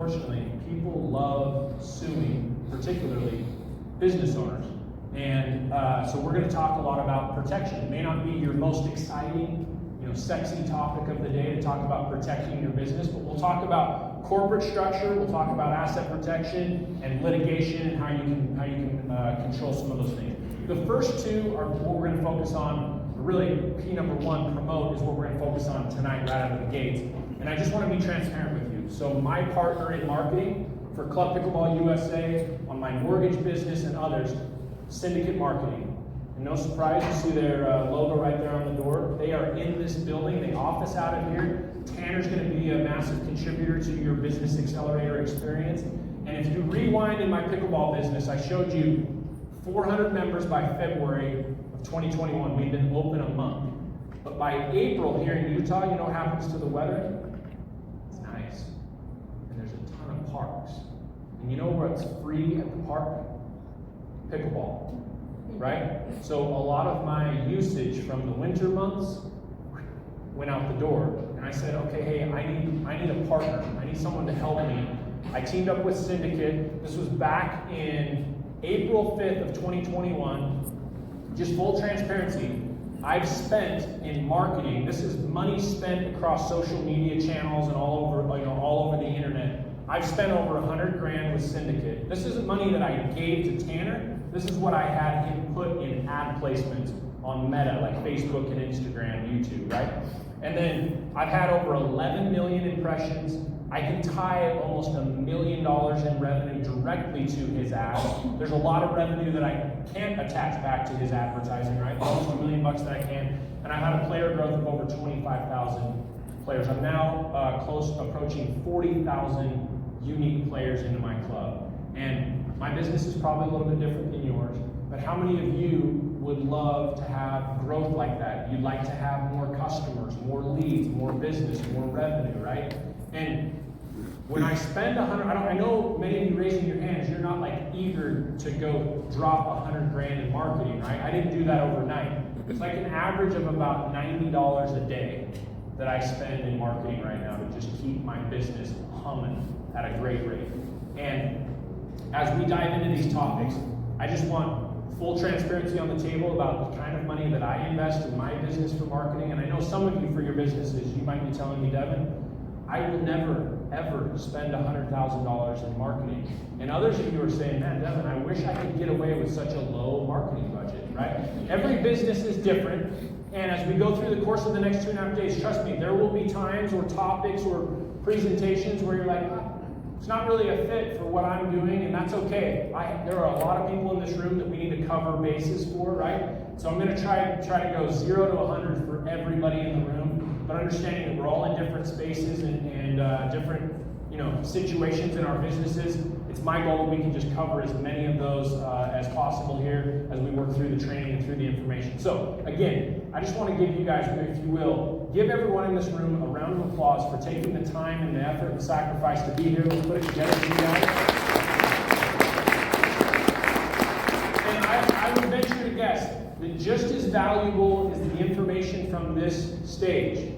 Unfortunately, people love suing, particularly business owners. And so we're going to talk a lot about protection. It may not be your most exciting, sexy topic of the day to talk about protecting your business, but we'll talk about corporate structure, we'll talk about asset protection and litigation and how you can control some of those things. The first two are what we're going to focus on. Really, P number one, promote, is what we're going to focus on tonight right out of the gates. And I just want to be transparent with you. So my partner in marketing for Club Pickleball USA, on my mortgage business and others, Syndicate Marketing. And no surprise, you see their logo right there on the door. They are in this building, the office out of here. Tanner's going to be a massive contributor to your business accelerator experience. And if you rewind in my pickleball business, I showed you 400 members by February of 2021. We've been open a month. But by April here in Utah, you know what happens to the weather? It's nice. And there's a ton of parks. And you know what's free at the park? Pickleball. Right? So a lot of my usage from the winter months went out the door. And I said, okay, hey, I need a partner. I need someone to help me. I teamed up with Syndicate. This was back in April 5th of 2021. Just full transparency. I've spent in marketing, this is money spent across social media channels and all over the internet. I've spent over 100 grand with Syndicate. This isn't money that I gave to Tanner. This is what I had him put in ad placements on Meta, like Facebook and Instagram, YouTube, right? And then I've had over 11 million impressions. I can tie almost $1 million in revenue directly to his ads. There's a lot of revenue that I can't attach back to his advertising, right? Almost $1 million that I can. And I've had a player growth of over 25,000 players. I'm now approaching 40,000 unique players into my club. And my business is probably a little bit different than yours, but how many of you would love to have growth like that? You'd like to have more customers, more leads, more business, more revenue, right? And when I spend 100, I know many of you raising your hands, you're not like eager to go drop 100 grand in marketing, right? I didn't do that overnight. It's like an average of about $90 a day that I spend in marketing right now to just keep my business humming at a great rate. And as we dive into these topics, I just want full transparency on the table about the kind of money that I invest in my business for marketing. And I know some of you for your businesses, you might be telling me, Devin, I will never, ever spend $100,000 in marketing. And others of you are saying, man, Devin, I wish I could get away with such a low marketing budget, right? Every business is different. And as we go through the course of the next 2.5 days, trust me, there will be times or topics or presentations where you're like, it's not really a fit for what I'm doing, and that's okay. There are a lot of people in this room that we need to cover bases for, right? So I'm going to try to go 0 to 100 for everybody in the room, but understanding that we're all in different spaces and different situations in our businesses. It's my goal that we can just cover as many of those as possible here as we work through the training and through the information. So again, I just want to give you guys, if you will, give everyone in this room a round of applause for taking the time and the effort and sacrifice to be here. Let's put it together for you guys. And I would venture to guess that just as valuable as the information from this stage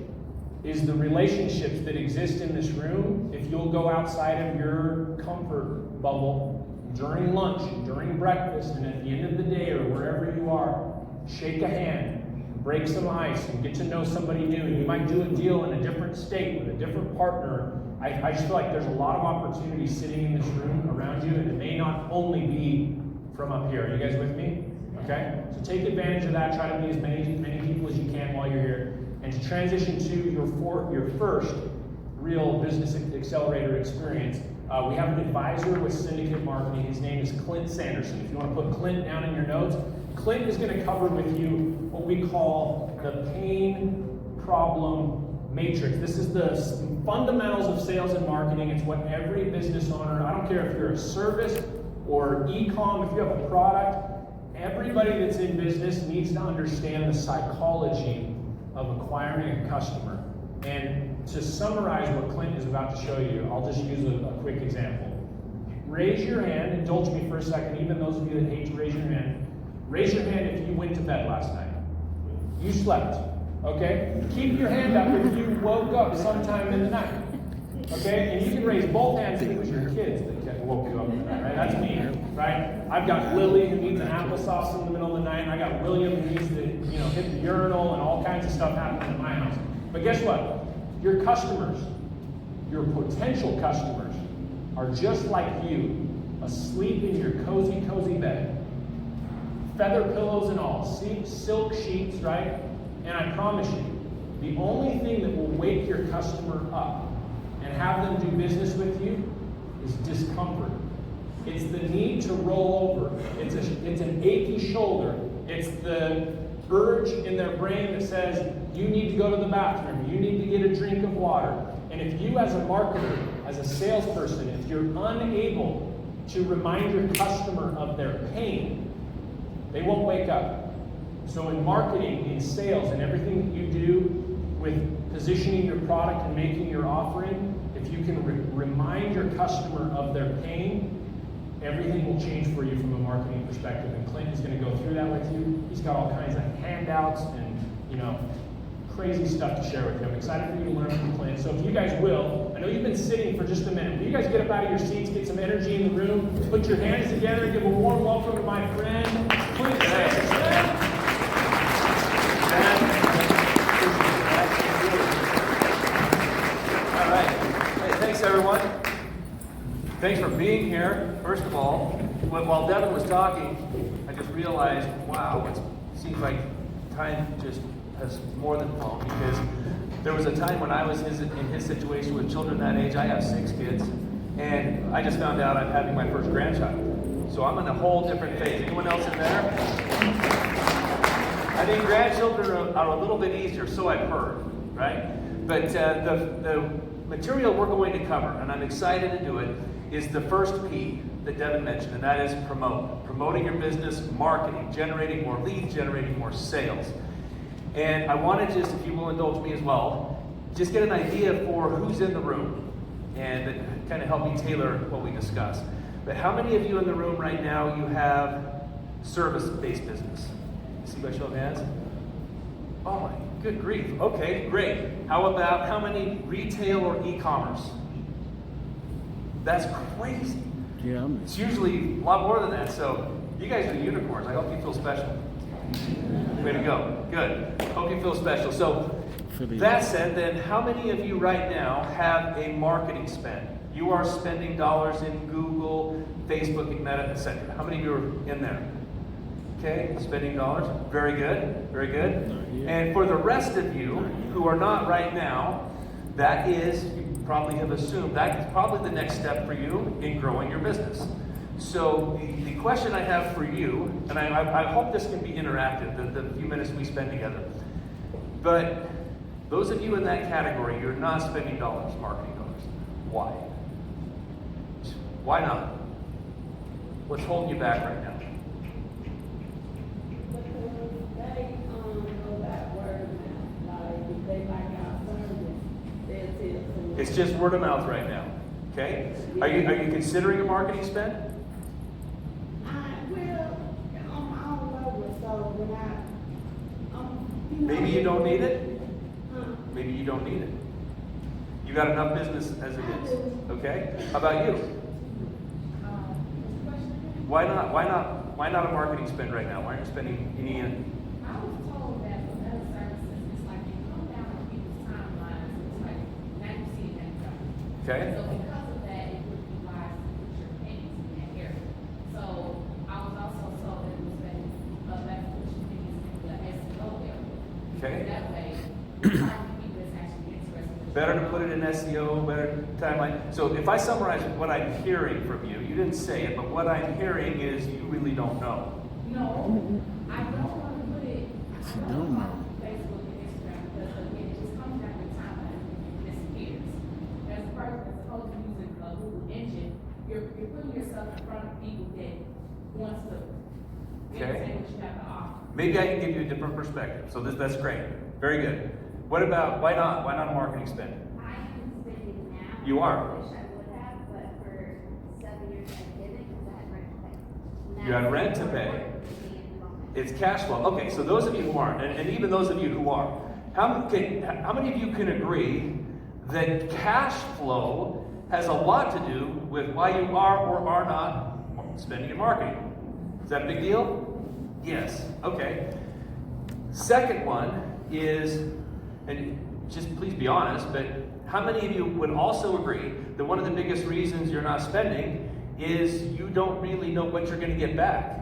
is the relationships that exist in this room. If you'll go outside of your comfort bubble during lunch, during breakfast, and at the end of the day or wherever you are, shake a hand, break some ice, and get to know somebody new. You might do a deal in a different state with a different partner. I just feel like there's a lot of opportunity sitting in this room around you, and it may not only be from up here. Are you guys with me? Okay? So take advantage of that. Try to meet as many people as you can while you're here. And to transition to your first real business accelerator experience, we have an advisor with Syndicate Marketing. His name is Clint Sanderson. If you want to put Clint down in your notes, Clint is going to cover with you what we call the pain problem matrix. This is the fundamentals of sales and marketing. It's what every business owner, I don't care if you're a service or e-com, if you have a product, everybody that's in business needs to understand the psychology of acquiring a customer. And to summarize what Clint is about to show you, I'll just use a quick example. Raise your hand, indulge me for a second, even those of you that hate to raise your hand. Raise your hand if you went to bed last night. You slept, okay? Keep your hand up if you woke up sometime in the night. Okay? And you can raise both hands if it was your kids that woke you up in the night, right? That's me, right? I've got Lily who needs an applesauce in the middle of the night, and I got William who needs to, hit the urinal, and all kinds of stuff happening at my house. But guess what? Your customers, your potential customers, are just like you, asleep in your cozy, cozy bed. Feather pillows and all, silk sheets, right? And I promise you, the only thing that will wake your customer up and have them do business with you is discomfort. It's the need to roll over. It's an achy shoulder. It's the urge in their brain that says, you need to go to the bathroom. You need to get a drink of water. And if you as a marketer, as a salesperson, if you're unable to remind your customer of their pain, they won't wake up. So in marketing, in sales, and everything that you do with positioning your product and making your offering, if you can remind your customer of their pain, everything will change for you from a marketing perspective. And Clint is going to go through that with you. He's got all kinds of handouts and, crazy stuff to share with you. I'm excited for you to learn from Clint. So if you guys will, I know you've been sitting for just a minute. Will you guys get up out of your seats, get some energy in the room, put your hands together, and give a warm welcome to my friend, Clint. All right. Hey, thanks, everyone. Thanks for being here, first of all. While Devin was talking, I just realized, wow, it seems like time just has more than flown, because there was a time when I was in his situation with children that age. I have 6 kids, and I just found out I'm having my first grandchild. So I'm in a whole different phase. Anyone else in there? I think grandchildren are a little bit easier, so I've heard, right? But the material we're going to cover, and I'm excited to do it, is the first P that Devin mentioned, and that is promote. Promoting your business, marketing, generating more leads, generating more sales. And I want to just, if you will indulge me as well, just get an idea for who's in the room and kind of help me tailor what we discuss. But how many of you in the room right now, you have service-based business? See by show of hands? Oh my, good grief. Okay, great. How about how many retail or e-commerce? That's crazy. Yeah, it's usually a lot more than that. So you guys are unicorns. I hope you feel special. Way to go. Good. Hope you feel special. So that said, then how many of you right now have a marketing spend? You are spending dollars in Google, Facebook, and Meta, etc. How many of you are in there? Okay, spending dollars. Very good. Very good. And for the rest of you who are not right now, that is, you probably have assumed, that is probably the next step for you in growing your business. So the question I have for you, and I hope this can be interactive, the few minutes we spend together. But those of you in that category, you're not spending dollars, marketing dollars. Why? Why not? What's holding you back right now? It's just word of mouth right now. Okay? Are you considering a marketing spend? Maybe you don't need it. Maybe you don't need it. You got enough business as it is. Okay? How about you? Why not a marketing spend right now? Why aren't you spending any in it? I was told that for better services, it's like you come down on people's timelines, it's like now you see it that way. Okay. So because of that, it would be wise to put your pennies in that area. So I was also told that it was better to put your pennies in the SEO area. Okay. That way, people is actually interested. Better to put it in SEO, better timeline. So if I summarize what I'm hearing from you, you didn't say it, but what I'm hearing is you really don't know. No, I don't want to put it. She don't know. Facebook and Instagram because again, it just comes down to time and it disappears. As a person that's supposed to be using a Google engine, you're putting yourself in front of people that wants to understand what you have to offer. Maybe I can give you a different perspective. So that's great. Very good. What about, why not? Why not a marketing spend? I am spending now. You are? I wish I would have, but for 7 years I didn't because I had rent to pay. You had rent to pay. It's cash flow. Okay, so those of you who aren't, and even those of you who are, how many of you can agree that cash flow has a lot to do with why you are or are not spending in marketing. Is that a big deal? Yes. Okay. Second one is, and just please be honest, but how many of you would also agree that one of the biggest reasons you're not spending is you don't really know what you're going to get back?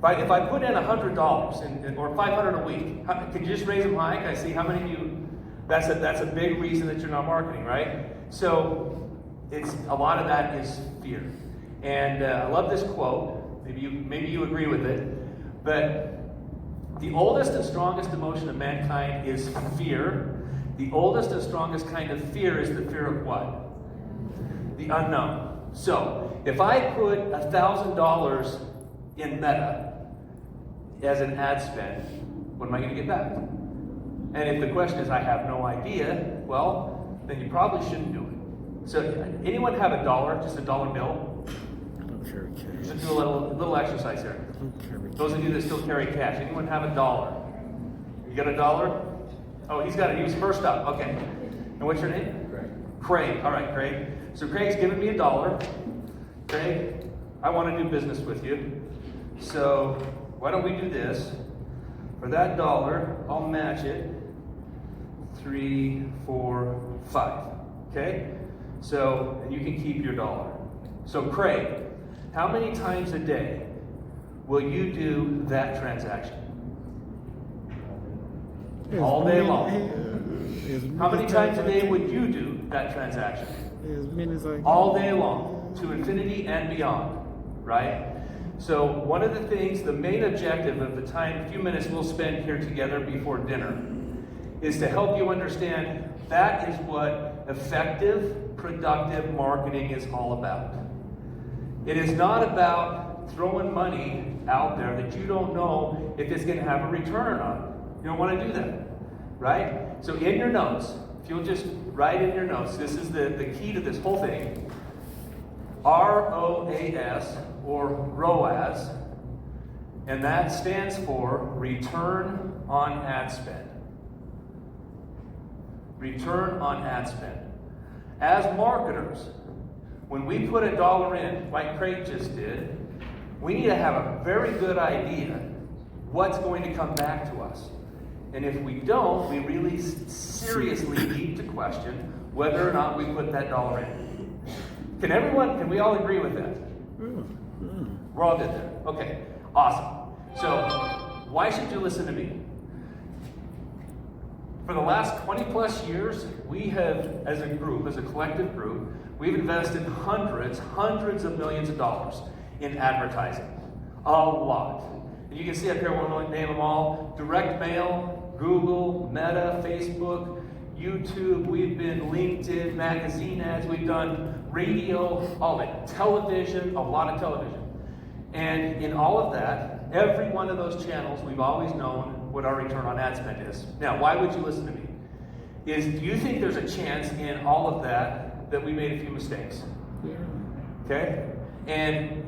If I put in $100 or $500 a week, can you just raise them high? Can I see how many of you? That's a big reason that you're not marketing, right? So it's a lot of that is fear. And I love this quote. Maybe you agree with it, but the oldest and strongest emotion of mankind is fear. The oldest and strongest kind of fear is the fear of what? The unknown. So if I put $1,000 in Meta as an ad spend, what am I going to get back? And if the question is, I have no idea, well, then you probably shouldn't do it. So anyone have a dollar, just a dollar bill? I don't carry cash. Just do a little exercise here. I don't carry Those of you that still carry cash, anyone have a dollar? You got a dollar? Oh, he's got it. He was first up. Okay. And what's your name? Craig. Craig. All right, Craig. So Craig's giving me $1. Craig, I want to do business with you. So why don't we do this? For that $1, I'll match it. 3, 4, 5. Okay? So, and you can keep your $1. So Craig, how many times a day will you do that transaction? All day long. How many times a day would you do that transaction? As many as I can. All day long, to infinity and beyond, right? So one of the things, the main objective of the few minutes we'll spend here together before dinner, is to help you understand that is what effective, productive marketing is all about. It is not about throwing money out there that you don't know if it's going to have a return or not. You don't want to do that, right? So in your notes, if you'll just write in your notes, this is the key to this whole thing. ROAS, or ROAS, and that stands for Return on Ad Spend. Return on Ad Spend. As marketers, when we put $1 in, like Craig just did, we need to have a very good idea what's going to come back to us. And if we don't, we really seriously need to question whether or not we put that $1 in. Can we all agree with that? We're all good there. Okay, awesome. So, why should you listen to me? For the last 20 plus years, we have, as a group, as a collective group, we've invested hundreds of millions of dollars in advertising. A lot. And you can see up here, I won't name them all. Direct mail, Google, Meta, Facebook, YouTube, we've been LinkedIn, magazine ads, we've done radio, all of it. Television, a lot of television. And in all of that, every one of those channels, we've always known what our return on ad spend is. Now, why would you listen to me? Do you think there's a chance in all of that we made a few mistakes? Yeah. Okay? And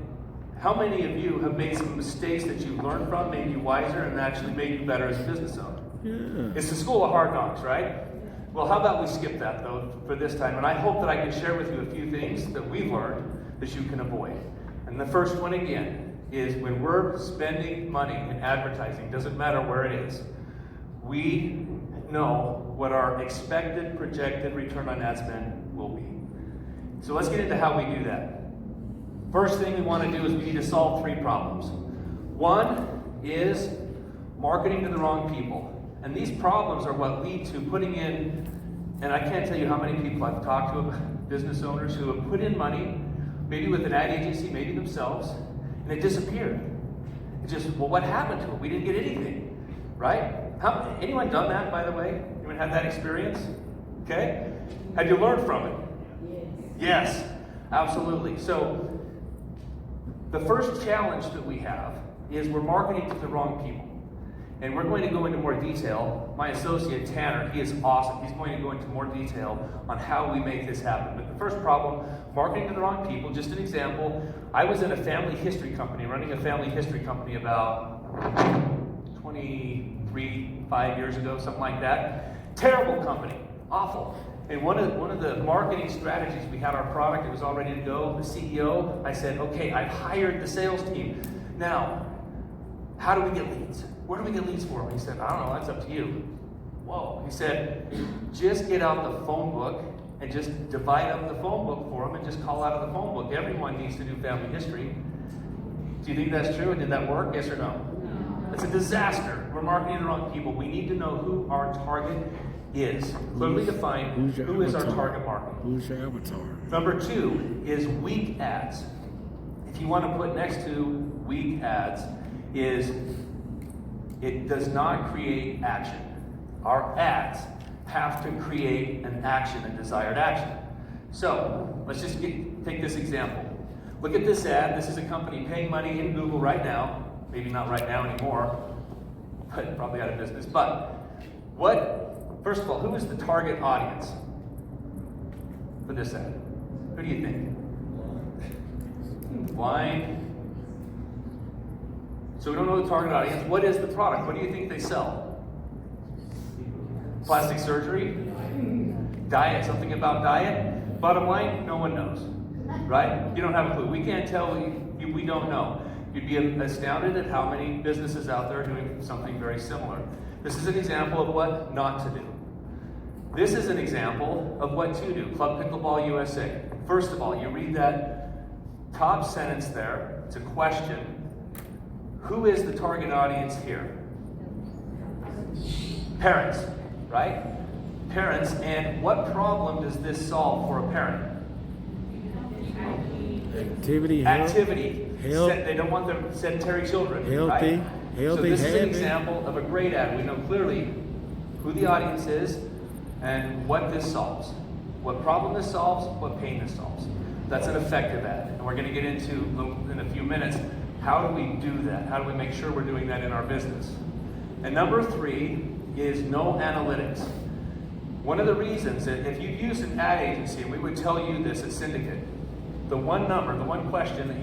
how many of you have made some mistakes that you've learned from, made you wiser, and actually made you better as a business owner? Yeah. It's the school of hard knocks, right? Well, how about we skip that, though, for this time? And I hope that I can share with you a few things that we've learned that you can avoid. And the first one, again, is when we're spending money in advertising, doesn't matter where it is, we know what our expected projected return on ad spend will be. So let's get into how we do that. First thing we want to do is we need to solve 3 problems. One is marketing to the wrong people. And these problems are what lead to putting in, and I can't tell you how many people I've talked to, business owners who have put in money, maybe with an ad agency, maybe themselves, and it disappeared. It just, well, what happened to it? We didn't get anything, right? Anyone done that, by the way? Anyone had that experience? Okay? Have you learned from it? Yes, absolutely. So, the first challenge that we have is we're marketing to the wrong people. And we're going to go into more detail. My associate, Tanner, he is awesome. He's going to go into more detail on how we make this happen. But the first problem, marketing to the wrong people. Just an example, I was in a family history company, running a family history company about 5 years ago, something like that. Terrible company, awful. And one of the marketing strategies, we had our product, it was all ready to go. The CEO, I said, okay, I've hired the sales team. Now, how do we get leads? Where do we get leads for them? He said, I don't know, that's up to you. Whoa. He said, just get out the phone book and just divide up the phone book for them and just call out of the phone book. Everyone needs to do family history. Do you think that's true? And did that work? Yes or no? No. It's a disaster. We're marketing the wrong people. We need to know who our target is. Clearly define who is our target market. Who's your avatar? Number 2 is weak ads. If you want to put next to weak ads, is it does not create action. Our ads have to create an action, a desired action. So let's just take this example. Look at this ad. This is a company paying money in Google right now. Maybe not right now anymore, but probably out of business. But first of all, who is the target audience for this ad? Who do you think? Blind. So we don't know the target audience. What is the product? What do you think they sell? Plastic surgery? Diet, something about diet? Bottom line, no one knows. Right? You don't have a clue. We can't tell, we don't know. You'd be astounded at how many businesses out there are doing something very similar. This is an example of what not to do. This is an example of what to do. Club Pickleball USA. First of all, you read that top sentence there. It's a question. Who is the target audience here? Parents, right? Parents, and what problem does this solve for a parent? Activity. Health. They don't want their sedentary children. Healthy. Right? Healthy. So this is an habit. example of a great ad. We know clearly who the audience is and what this solves. What problem this solves, what pain this solves. That's an effective ad. And we're going to get into, in a few minutes, how do we do that? How do we make sure we're doing that in our business? And number 3 is no analytics. One of the reasons that if you use an ad agency, and we would tell you this at Syndicate, the one question that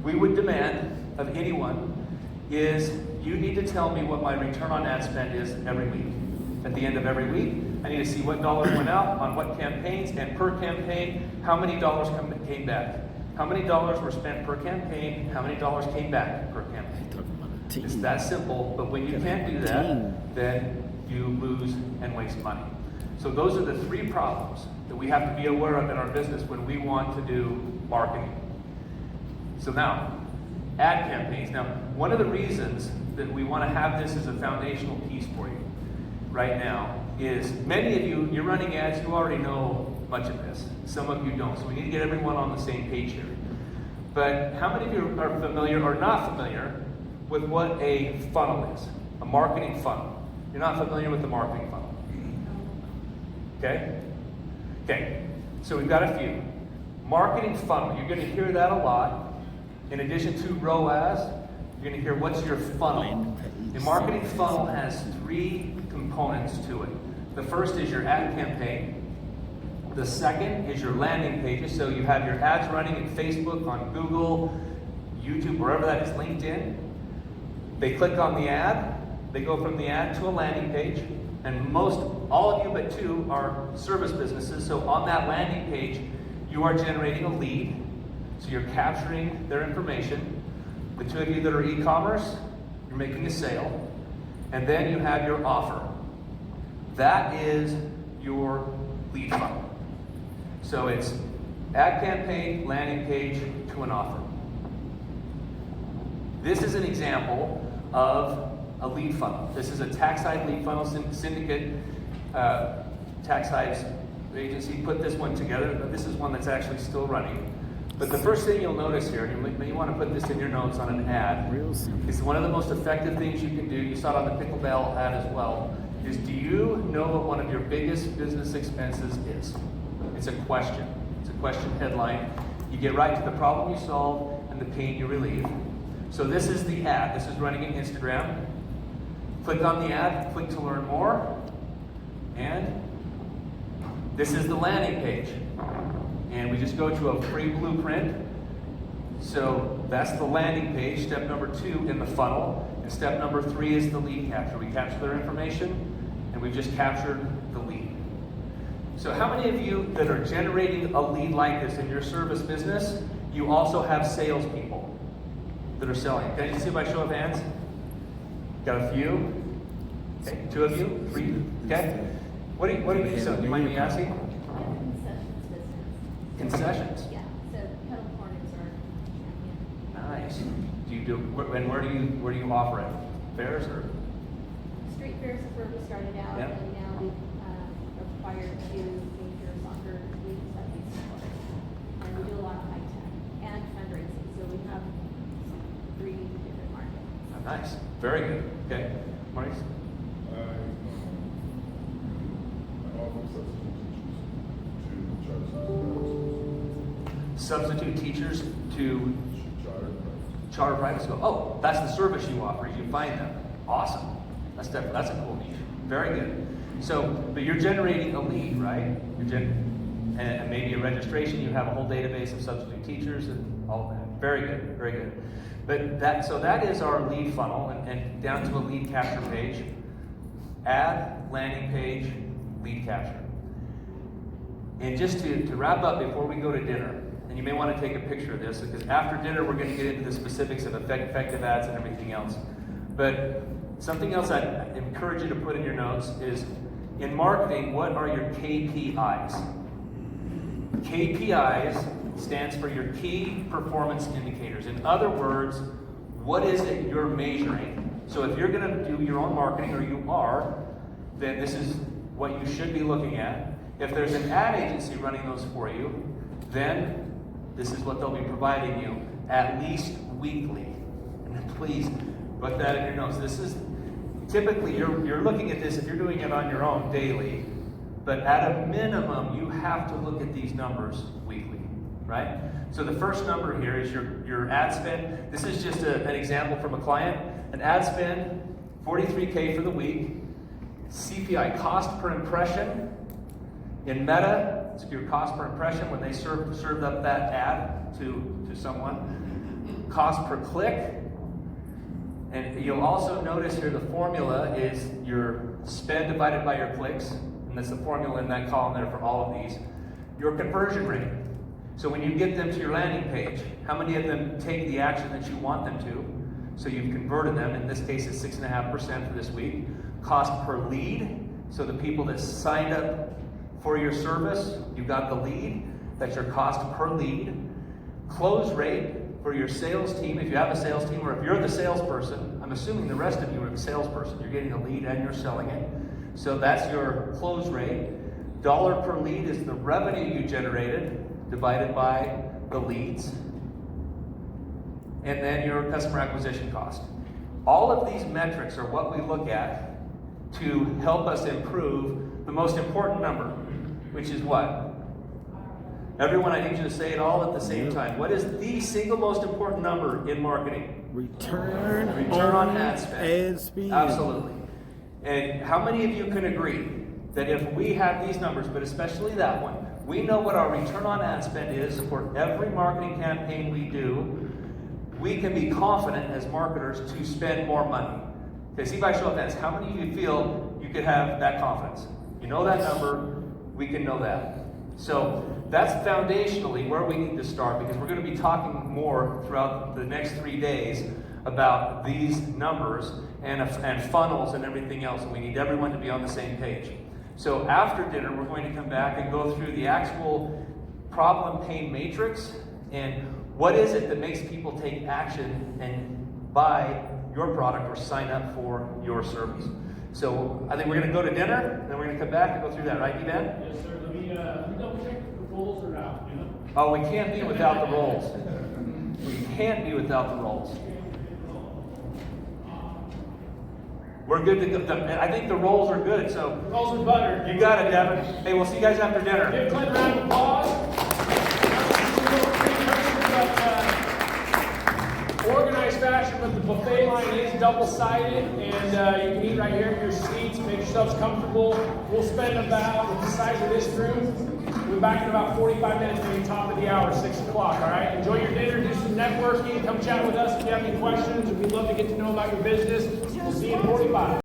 we would demand of anyone is you need to tell me what my return on ad spend is every week. At the end of every week, I need to see what dollars went out on what campaigns, and per campaign, how many dollars came back. How many dollars were spent per campaign, how many dollars came back per campaign. Talking about a team. It's that simple, but when you can't do that, then you lose and waste money. So those are the 3 problems that we have to be aware of in our business when we want to do marketing. So now, ad campaigns. Now, one of the reasons that we want to have this as a foundational piece for you right now is many of you, you're running ads, you already know much of this. Some of you don't. So we need to get everyone on the same page here. But how many of you are familiar or not familiar with what a funnel is? A marketing funnel. You're not familiar with the marketing funnel. Okay? Okay. So we've got a few. Marketing funnel. You're going to hear that a lot. In addition to ROAS, you're going to hear what's your funnel. The marketing funnel has 3 components to it. The first is your ad campaign. The second is your landing pages. So you have your ads running in Facebook, on Google, YouTube, wherever that is, LinkedIn. They click on the ad. They go from the ad to a landing page. And all of you but 2 are service businesses. So on that landing page, you are generating a lead. So you're capturing their information. The 2 of you that are e-commerce, you're making a sale. And then you have your offer. That is your lead funnel. So it's ad campaign, landing page, to an offer. This is an example of a lead funnel. This is a TaxHide lead funnel. Syndicate TaxHide's agency put this one together. This is one that's actually still running. But the first thing you'll notice here, and you want to put this in your notes on an ad, is one of the most effective things you can do. You saw it on the Pickleball ad as well. Is do you know what one of your biggest business expenses is? It's a question. It's a question headline. You get right to the problem you solve and the pain you relieve. So this is the ad. This is running in Instagram. Click on the ad, click to learn more, and this is the landing page. And we just go to a free blueprint. So that's the landing page, step number 2 in the funnel. And step number 3 is the lead capture. We capture their information, and we've just captured the lead. So how many of you that are generating a lead like this in your service business, you also have salespeople that are selling? Can I just see by show of hands? Got a few? Okay, 2 of you? 3? Okay. What do you sell? Do you mind me asking? I have a concessions business. Concessions. Yeah, so kettle corners are champion. Nice. Do you do, and where do you offer it? Fairs or? Street fairs is where we started out, Yeah. and now we've acquired 2 major soccer leagues that we support. And we do a lot of high tech and fundraising, so we have 3 different markets. Oh, nice. Very good. Okay. Maurice? I offer substitute teachers to Substitute teachers to charter private school. Oh, that's the service you offer. You find them. Awesome. That's a cool niche. Very good. So, but you're generating a lead, right? And maybe a registration. You have a whole database of substitute teachers and all that. Very good. Very good. But that is our lead funnel, and down to a lead capture page. Ad, landing page, lead capture. And just to wrap up before we go to dinner, and you may want to take a picture of this, because after dinner we're going to get into the specifics of effective ads and everything else. But something else I encourage you to put in your notes is, in marketing, what are your KPIs? KPIs stands for your key performance indicators. In other words, what is it you're measuring? So if you're going to do your own marketing, or you are, then this is what you should be looking at. If there's an ad agency running those for you, then this is what they'll be providing you at least weekly. And please put that in your notes. This is typically, you're looking at this if you're doing it on your own daily, but at a minimum, you have to look at these numbers weekly, right? So the first number here is your ad spend. This is just an example from a client. An ad spend, $43K for the week. CPI, cost per impression. In Meta, it's your cost per impression when they served up that ad to someone. Cost per click. And you'll also notice here the formula is your spend divided by your clicks. And that's the formula in that column there for all of these. Your conversion rate. So when you get them to your landing page, how many of them take the action that you want them to? So you've converted them. In this case, it's 6.5% for this week. Cost per lead. So the people that signed up for your service, you got the lead. That's your cost per lead. Close rate for your sales team. If you have a sales team, or if you're the salesperson, I'm assuming the rest of you are the salesperson. You're getting the lead and you're selling it. So that's your close rate. Dollar per lead is the revenue you generated divided by the leads. And then your customer acquisition cost. All of these metrics are what we look at to help us improve the most important number, which is what? Everyone, I need you to say it all at the same time. What is the single most important number in marketing? Return on ad spend. Ad spend. Absolutely. And how many of you can agree that if we have these numbers, but especially that one, we know what our return on ad spend is for every marketing campaign we do, we can be confident as marketers to spend more money. Okay, see by show of hands, how many of you feel you could have that confidence? You know that number, we can know that. So that's foundationally where we need to start, because we're going to be talking more throughout the next 3 days about these numbers and funnels and everything else, and we need everyone to be on the same page. So after dinner, we're going to come back and go through the actual problem pain matrix and what is it that makes people take action and buy your product or sign up for your service. So I think we're going to go to dinner, and then we're going to come back and go through that, right, Ben? Yes, sir. Let me double check if the rolls are out, you know? Oh, we can't be without the rolls. We can't be without the rolls. We're good to go. I think the rolls are good, so Rolls are buttered. you got it, Devin. Hey, we'll see you guys after dinner. Give Clint a round of applause. Organized fashion, but the buffet line is double-sided, and you can eat right here in your seats. Make yourselves comfortable. We'll spend about, with the size of this room, we'll be back in about 45 minutes, maybe top of the hour, 6 o'clock, all right? Enjoy your dinner, do some networking, come chat with us if you have any questions. We'd love to get to know about your business. We'll see you in 45.